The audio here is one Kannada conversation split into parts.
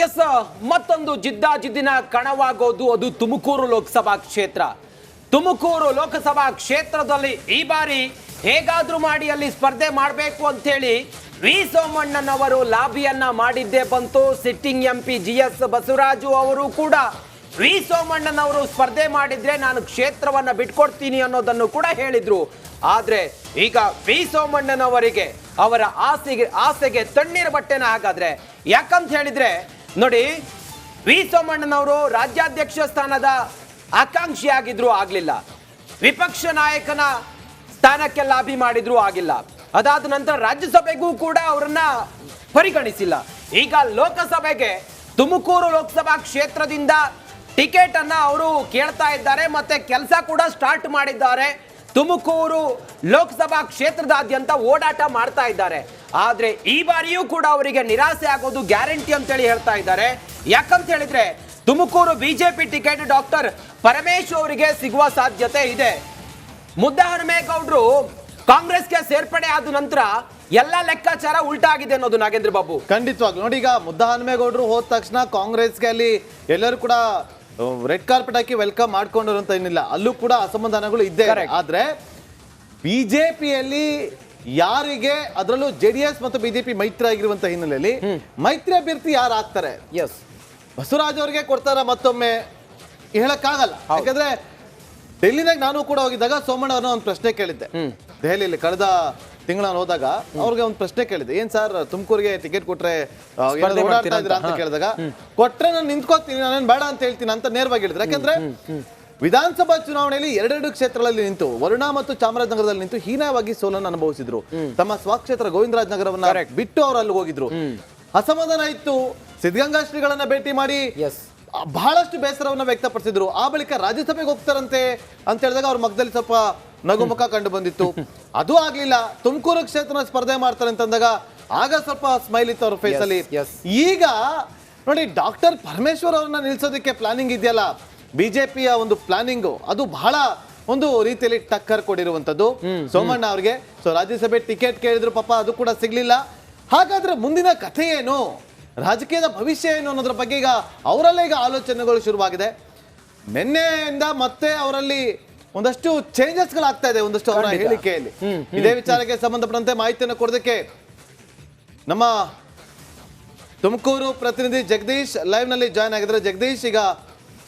ಎಸ್, ಮತ್ತೊಂದು ಜಿದ್ದಾಜಿದ್ದಿನ ಕಣವಾಗೋದು ಅದು ತುಮಕೂರು ಲೋಕಸಭಾ ಕ್ಷೇತ್ರ. ತುಮಕೂರು ಲೋಕಸಭಾ ಕ್ಷೇತ್ರದಲ್ಲಿ ಈ ಬಾರಿ ಹೇಗಾದ್ರೂ ಮಾಡಿ ಅಲ್ಲಿ ಸ್ಪರ್ಧೆ ಮಾಡಬೇಕು ಅಂತ ಹೇಳಿ ವಿ ಸೋಮಣ್ಣನವರು ಲಾಬಿಯನ್ನ ಮಾಡಿದ್ದೇ ಬಂತು. ಸಿಟ್ಟಿಂಗ್ ಎಂಪಿ GS ಬಸವರಾಜು ಅವರು ಕೂಡ ವಿ ಸೋಮಣ್ಣನವರು ಸ್ಪರ್ಧೆ ಮಾಡಿದ್ರೆ ನಾನು ಕ್ಷೇತ್ರವನ್ನ ಬಿಟ್ಕೊಡ್ತೀನಿ ಅನ್ನೋದನ್ನು ಕೂಡ ಹೇಳಿದ್ರು. ಆದ್ರೆ ಈಗ ವಿ ಸೋಮಣ್ಣನವರಿಗೆ ಅವರ ಆಸೆಗೆ ತಣ್ಣೀರು ಬಟ್ಟೆನ ಹಾಗಾದ್ರೆ. ಯಾಕಂತ ಹೇಳಿದ್ರೆ ನೋಡಿ, ವಿ ಸೋಮಣ್ಣನವರು ರಾಜ್ಯಾಧ್ಯಕ್ಷ ಸ್ಥಾನದ ಆಕಾಂಕ್ಷಿ ಆಗಿದ್ರು ಆಗ್ಲಿಲ್ಲ, ವಿಪಕ್ಷ ನಾಯಕನ ಸ್ಥಾನಕ್ಕೆ ಲಾಬಿ ಮಾಡಿದ್ರು ಆಗಿಲ್ಲ, ಅದಾದ ನಂತರ ರಾಜ್ಯಸಭೆಗೂ ಕೂಡ ಅವರನ್ನ ಪರಿಗಣಿಸಿಲ್ಲ. ಈಗ ಲೋಕಸಭೆಗೆ ತುಮಕೂರು ಲೋಕಸಭಾ ಕ್ಷೇತ್ರದಿಂದ ಟಿಕೆಟ್ ಅನ್ನ ಅವರು ಕೇಳ್ತಾ ಇದ್ದಾರೆ, ಮತ್ತೆ ಕೆಲಸ ಕೂಡ ಸ್ಟಾರ್ಟ್ ಮಾಡಿದ್ದಾರೆ. ತುಮಕೂರು ಲೋಕಸಭಾ ಕ್ಷೇತ್ರದಾದ್ಯಂತ ಓಡಾಟ ಮಾಡ್ತಾ ಇದ್ದಾರೆ. ಆದ್ರೆ ಈ ಬಾರಿಯೂ ಕೂಡ ಅವರಿಗೆ ನಿರಾಸೆ ಆಗೋದು ಗ್ಯಾರಂಟಿ ಅಂತೇಳಿ ಹೇಳ್ತಾ ಇದ್ದಾರೆ. ಯಾಕಂತ ಹೇಳಿದ್ರೆ Tumakuru BJP ticket doctor Paramesh ಅವರಿಗೆ ಸಿಗುವ ಸಾಧ್ಯತೆ ಇದೆ. ಮುದ್ದಹನುಮೇಗೌಡರು ಕಾಂಗ್ರೆಸ್ಗೆ ಸೇರ್ಪಡೆ ಆದ ನಂತರ ಎಲ್ಲ ಲೆಕ್ಕಾಚಾರ ಉಲ್ಟಾ ಆಗಿದೆ ಅನ್ನೋದು ನಾಗೇಂದ್ರ ಬಾಬು. ಖಂಡಿತವಾಗ್ಲು ನೋಡಿ, ಈಗ ಮುದ್ದಹನುಮೇಗೌಡರು ಹೋದ ತಕ್ಷಣ ಕಾಂಗ್ರೆಸ್ಗೆ ಅಲ್ಲಿ ಎಲ್ಲರೂ ಕೂಡ ರೆಡ್ ಕಾರ್ಪೆಟ್ ಹಾಕಿ ವೆಲ್ಕಮ್ ಮಾಡ್ಕೊಂಡ್ರು ಅಂತ ಏನಿಲ್ಲ, ಅಲ್ಲೂ ಕೂಡ ಅಸಮಾಧಾನಗಳು ಇದ್ದೇ. ಆದ್ರೆ ಬಿಜೆಪಿಯಲ್ಲಿ ಯಾರಿಗೆ, ಅದರಲ್ಲೂ JDS ಮತ್ತು ಬಿಜೆಪಿ ಮೈತ್ರಿ ಆಗಿರುವಂತ ಹಿನ್ನೆಲೆಯಲ್ಲಿ ಮೈತ್ರಿ ಅಭ್ಯರ್ಥಿ ಯಾರು ಆಗ್ತಾರೆ? ಎಸ್, ಬಸವರಾಜ್ ಅವ್ರಿಗೆ ಕೊಡ್ತಾರ ಮತ್ತೊಮ್ಮೆ ಹೇಳಕ್ಕಾಗಲ್ಲ. ಯಾಕಂದ್ರೆ ಡೆಲ್ಲಿನಾಗ ನಾನು ಕೂಡ ಹೋಗಿದ್ದಾಗ ಸೋಮಣ್ಣ ಅವ್ರನ್ನ ಒಂದು ಪ್ರಶ್ನೆ ಕೇಳಿದ್ದೆ. ದೆಹಲಿಯಲ್ಲಿ ಕಳೆದ ತಿಂಗಳ ನಾನು ಹೋದಾಗ ಅವ್ರಿಗೆ ಒಂದು ಪ್ರಶ್ನೆ ಕೇಳಿದ್ದೆ, ಏನ್ ಸರ್ ತುಮಕೂರಿಗೆ ಟಿಕೆಟ್ ಕೊಟ್ರೆ ಓಡಾಡ್ತಾ ಇದ್ರ ಅಂತ ಕೇಳಿದಾಗ, ಕೊಟ್ರೆ ನಾನು ನಿಂತ್ಕೋತೀನಿ, ನಾನೇನ್ ಬೇಡ ಅಂತ ಹೇಳ್ತೀನಿ ಅಂತ ನೇರವಾಗಿ ಹೇಳಿದ್ರು. ಯಾಕಂದ್ರೆ ವಿಧಾನಸಭಾ ಚುನಾವಣೆಯಲ್ಲಿ ಎರಡೆರಡು ಕ್ಷೇತ್ರಗಳಲ್ಲಿ ನಿಂತು, ವರುಣಾ ಮತ್ತು ಚಾಮರಾಜನಗರದಲ್ಲಿ ನಿಂತು ಹೀನವಾಗಿ ಸೋಲನ್ನು ಅನುಭವಿಸಿದ್ರು. ತಮ್ಮ ಸ್ವಕ್ಷೇತ್ರ ಗೋವಿಂದರಾಜ ನಗರವನ್ನ ಬಿಟ್ಟು ಅವರು ಅಲ್ಲಿ ಹೋಗಿದ್ರು. ಅಸಮಾಧಾನ ಇತ್ತು. ಸಿದ್ಧಗಂಗಾ ಶ್ರೀಗಳನ್ನ ಭೇಟಿ ಮಾಡಿ ಬಹಳಷ್ಟು ಬೇಸರವನ್ನ ವ್ಯಕ್ತಪಡಿಸಿದ್ರು. ಆ ಬಳಿಕ ರಾಜ್ಯಸಭೆಗೆ ಹೋಗ್ತಾರಂತೆ ಅಂತ ಹೇಳಿದಾಗ ಅವ್ರ ಮಗದಲ್ಲಿ ಸ್ವಲ್ಪ ನಗುಮುಖ ಕಂಡು ಬಂದಿತ್ತು. ಅದು ಆಗ್ಲಿಲ್ಲ. ತುಮಕೂರು ಕ್ಷೇತ್ರ ಸ್ಪರ್ಧೆ ಮಾಡ್ತಾರೆ ಅಂತಂದಾಗ ಆಗ ಸ್ವಲ್ಪ ಸ್ಮೈಲ್ ಇತ್ತು ಅವ್ರ ಫೇಸ್ ಅಲ್ಲಿ. ಈಗ ನೋಡಿ, ಡಾಕ್ಟರ್ ಪರಮೇಶ್ವರ್ ಅವ್ರನ್ನ ನಿಲ್ಸೋದಕ್ಕೆ ಪ್ಲಾನಿಂಗ್ ಇದೆಯಲ್ಲ, ಬಿಜೆಪಿಯ ಒಂದು ಪ್ಲಾನಿಂಗು, ಅದು ಬಹಳ ಒಂದು ರೀತಿಯಲ್ಲಿ ಟಕ್ಕರ್ ಕೊಡಿರುವಂತದ್ದು ಸೋಮಣ್ಣ ಅವ್ರಿಗೆ. ಸೊ ರಾಜ್ಯಸಭೆ ಟಿಕೆಟ್ ಕೇಳಿದ್ರು, ಪಾಪ ಅದು ಕೂಡ ಸಿಗ್ಲಿಲ್ಲ. ಹಾಗಾದ್ರೆ ಮುಂದಿನ ಕಥೆ ಏನು, ರಾಜಕೀಯದ ಭವಿಷ್ಯ ಏನು ಅನ್ನೋದ್ರ ಬಗ್ಗೆ ಈಗ ಅವರಲ್ಲೇ ಈಗ ಆಲೋಚನೆಗಳು ಶುರುವಾಗಿದೆ. ನಿನ್ನೆಯಿಂದ ಮತ್ತೆ ಅವರಲ್ಲಿ ಒಂದಷ್ಟು ಚೇಂಜಸ್ಗಳಾಗ್ತಾ ಇದೆ, ಒಂದಷ್ಟು ಅವರ ಹೇಳಿಕೆಯಲ್ಲಿ. ಇದೇ ವಿಚಾರಕ್ಕೆ ಸಂಬಂಧಪಟ್ಟಂತೆ ಮಾಹಿತಿಯನ್ನು ಕೊಡೋದಕ್ಕೆ ನಮ್ಮ ತುಮಕೂರು ಪ್ರತಿನಿಧಿ ಜಗದೀಶ್ ಲೈವ್ ನಲ್ಲಿ ಜಾಯ್ನ್ ಆಗಿದ್ರೆ. ಜಗದೀಶ್, ಈಗ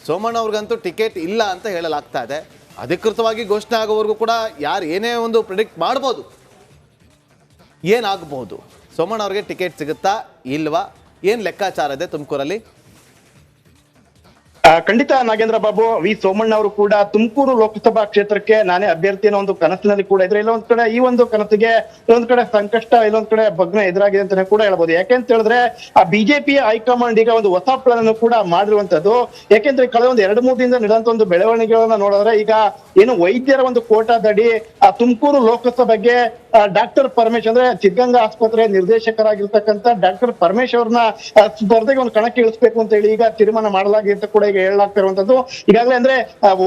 ಸೋಮಣ್ಣ ಅವ್ರಿಗಂತೂ ಟಿಕೆಟ್ ಇಲ್ಲ ಅಂತ ಹೇಳಲಾಗ್ತಾ ಇದೆ. ಅಧಿಕೃತವಾಗಿ ಘೋಷಣೆ ಆಗೋವರೆಗೂ ಕೂಡ ಯಾರು ಏನೇ ಒಂದು ಪ್ರಿಡಿಕ್ಟ್ ಮಾಡ್ಬೋದು, ಏನಾಗಬಹುದು, ಸೋಮಣ್ಣ ಅವ್ರಿಗೆ ಟಿಕೆಟ್ ಸಿಗುತ್ತಾ ಇಲ್ವಾ, ಏನ್ ಲೆಕ್ಕಾಚಾರ ಇದೆ ತುಮಕೂರಲ್ಲಿ? ಖಂಡಿತ ನಾಗೇಂದ್ರ ಬಾಬು, ವಿ ಸೋಮಣ್ಣ ಅವರು ಕೂಡ ತುಮಕೂರು ಲೋಕಸಭಾ ಕ್ಷೇತ್ರಕ್ಕೆ ನಾನೇ ಅಭ್ಯರ್ಥಿ ಅನ್ನೋ ಒಂದು ಕನಸಿನಲ್ಲಿ ಕೂಡ ಇದ್ರೆ, ಇಲ್ಲೊಂದ್ ಕಡೆ ಈ ಒಂದು ಕನಸಿಗೆ ಇಲ್ಲೊಂದ್ ಕಡೆ ಸಂಕಷ್ಟ, ಇಲ್ಲೊಂದ್ ಕಡೆ ಭಗ್ನ ಎದುರಾಗಿದೆ ಅಂತಾನೆ ಕೂಡ ಹೇಳ್ಬೋದು. ಯಾಕೆಂತ ಹೇಳಿದ್ರೆ ಆ ಬಿಜೆಪಿಯ ಹೈಕಮಾಂಡ್ ಈಗ ಒಂದು ಹೊಸ ಪ್ಲಾನ್ ಅನ್ನು ಕೂಡ ಮಾಡಿರುವಂತದ್ದು. ಯಾಕೆಂದ್ರೆ ಕಳೆದ ಒಂದು 2-3 ದಿನದಿಂದ ನಡೆದಂತ ಒಂದು ಬೆಳವಣಿಗೆಗಳನ್ನ ನೋಡಿದ್ರೆ, ಈಗ ಏನು ವೈದ್ಯರ ಒಂದು ಕೋಟಾದಡಿ ಆ ತುಮಕೂರು ಲೋಕಸಭೆಗೆ ಡಾಕ್ಟರ್ ಪರಮೇಶ್ ಅಂದ್ರೆ ಸಿದ್ಧಗಂಗಾ ಆಸ್ಪತ್ರೆ ನಿರ್ದೇಶಕರಾಗಿರ್ತಕ್ಕಂಥ ಡಾಕ್ಟರ್ ಪರಮೇಶ್ ಅವ್ರನ್ನ ಸ್ಪರ್ಧೆಗೆ ಒಂದು ಕಣಕ್ಕೆ ಇಳಿಸ್ಬೇಕು ಅಂತ ಹೇಳಿ ಈಗ ತೀರ್ಮಾನ ಮಾಡಲಾಗಿದೆ ಅಂತ ಕೂಡ ಈಗ ಹೇಳಲಾಗ್ತಾ ಇರುವಂತದ್ದು. ಈಗಾಗಲೇ ಅಂದ್ರೆ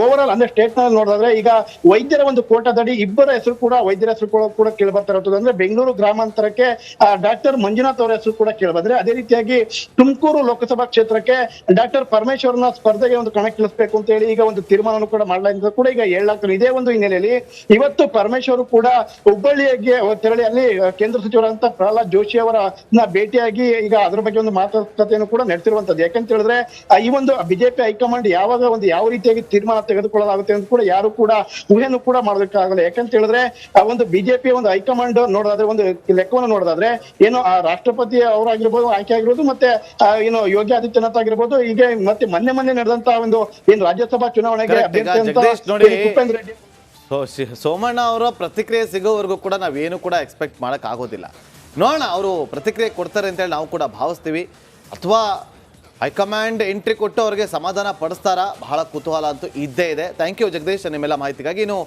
ಓವರ್ ಆಲ್ ಅಂದ್ರೆ ಸ್ಟೇಟ್ ನಲ್ಲಿ ನೋಡಿದ್ರೆ ಈಗ ವೈದ್ಯರ ಒಂದು ಕೋಟಾದಡಿ ಇಬ್ಬರ ಹೆಸರು ಕೂಡ, ವೈದ್ಯರ ಹೆಸರು ಕೂಡ ಕೇಳಿ ಬರ್ತಾ ಇರುತ್ತದೆ. ಅಂದ್ರೆ ಬೆಂಗಳೂರು ಗ್ರಾಮಾಂತರಕ್ಕೆ ಡಾಕ್ಟರ್ ಮಂಜುನಾಥ್ ಅವರ ಹೆಸರು ಕೂಡ ಕೇಳಿ ಬಂದ್ರೆ, ಅದೇ ರೀತಿಯಾಗಿ ತುಮಕೂರು ಲೋಕಸಭಾ ಕ್ಷೇತ್ರಕ್ಕೆ ಡಾಕ್ಟರ್ ಪರಮೇಶ್ ಅವ್ರನ್ನ ಸ್ಪರ್ಧೆಗೆ ಒಂದು ಕಣಕ್ಕೆ ಇಳಿಸ್ಬೇಕು ಅಂತ ಹೇಳಿ ಈಗ ಒಂದು ತೀರ್ಮಾನ ಕೂಡ ಮಾಡಲಾಗಿದೆ ಕೂಡ ಈಗ ಹೇಳಲಾಗ್ತದೆ. ಇದೇ ಒಂದು ಹಿನ್ನೆಲೆಯಲ್ಲಿ ಇವತ್ತು ಪರಮೇಶ್ ಅವರು ಕೂಡ ಹುಬ್ಬಳ್ಳಿಗೆ ತೆರಳಿ ಅಲ್ಲಿ ಕೇಂದ್ರ ಸಚಿವರಾದಂತ ಪ್ರಹ್ಲಾದ್ ಜೋಶಿ ಅವರ ಭೇಟಿಯಾಗಿ ಈಗ ಅದ್ರ ಬಗ್ಗೆ ಒಂದು ಮಾತುಕತೆಯನ್ನು ಕೂಡ ನಡೆಸಿರುವಂತದ್ದು. ಯಾಕಂತ ಹೇಳಿದ್ರೆ ಈ ಒಂದು ಬಿಜೆಪಿ ಹೈಕಮಾಂಡ್ ಯಾವಾಗ ಒಂದು ಯಾವ ರೀತಿಯಾಗಿ ತೀರ್ಮಾನ ತೆಗೆದುಕೊಳ್ಳಲಾಗುತ್ತೆ ಅಂತ ಕೂಡ ಯಾರು ಕೂಡ ಊಹೆಯನ್ನು ಕೂಡ ಮಾಡೋದಕ್ಕಾಗಲ್ಲ. ಯಾಕಂತ ಹೇಳಿದ್ರೆ ಆ ಒಂದು ಬಿಜೆಪಿ ಒಂದು ಹೈಕಮಾಂಡ್ ನೋಡೋದಾದ್ರೆ, ಒಂದು ಲೆಕ್ಕವನ್ನು ನೋಡೋದಾದ್ರೆ, ಏನು ಆ ರಾಷ್ಟ್ರಪತಿ ಅವರಾಗಿರ್ಬೋದು ಆಯ್ಕೆ ಆಗಿರ್ಬೋದು, ಮತ್ತೆ ಏನು ಯೋಗಿ ಆದಿತ್ಯನಾಥ್ ಆಗಿರ್ಬೋದು, ಈಗ ಮತ್ತೆ ಮೊನ್ನೆ ನಡೆದಂತ ಒಂದು ಏನು ರಾಜ್ಯಸಭಾ ಚುನಾವಣೆಗೆ ಭೂಪೇಂದ್ರ ರೆಡ್ಡಿ ಸೋಮಣ್ಣ ಅವರ ಪ್ರತಿಕ್ರಿಯೆ ಸಿಗೋವರೆಗೂ ಕೂಡ ನಾವೇನು ಕೂಡ ಎಕ್ಸ್ಪೆಕ್ಟ್ ಮಾಡಕ್ ಆಗೋದಿಲ್ಲ. ನೋಡೋಣ ಅವರು ಪ್ರತಿಕ್ರಿಯೆ ಕೊಡ್ತಾರೆ ಅಂತೇಳಿ ನಾವು ಕೂಡ ಭಾವಿಸ್ತೀವಿ, ಅಥವಾ ಹೈಕಮಾಂಡ್ ಎಂಟ್ರಿ ಕೊಟ್ಟು ಅವರಿಗೆ ಸಮಾಧಾನ ಪಡಿಸ್ತಾರಾ, ಬಹಳ ಕುತೂಹಲ ಅಂತೂ ಇದ್ದೇ ಇದೆ. ಥ್ಯಾಂಕ್ ಯು ಜಗದೀಶ್, ನಿಮ್ಮೆಲ್ಲ ಮಾಹಿತಿಗಾಗಿ. ಇನ್ನು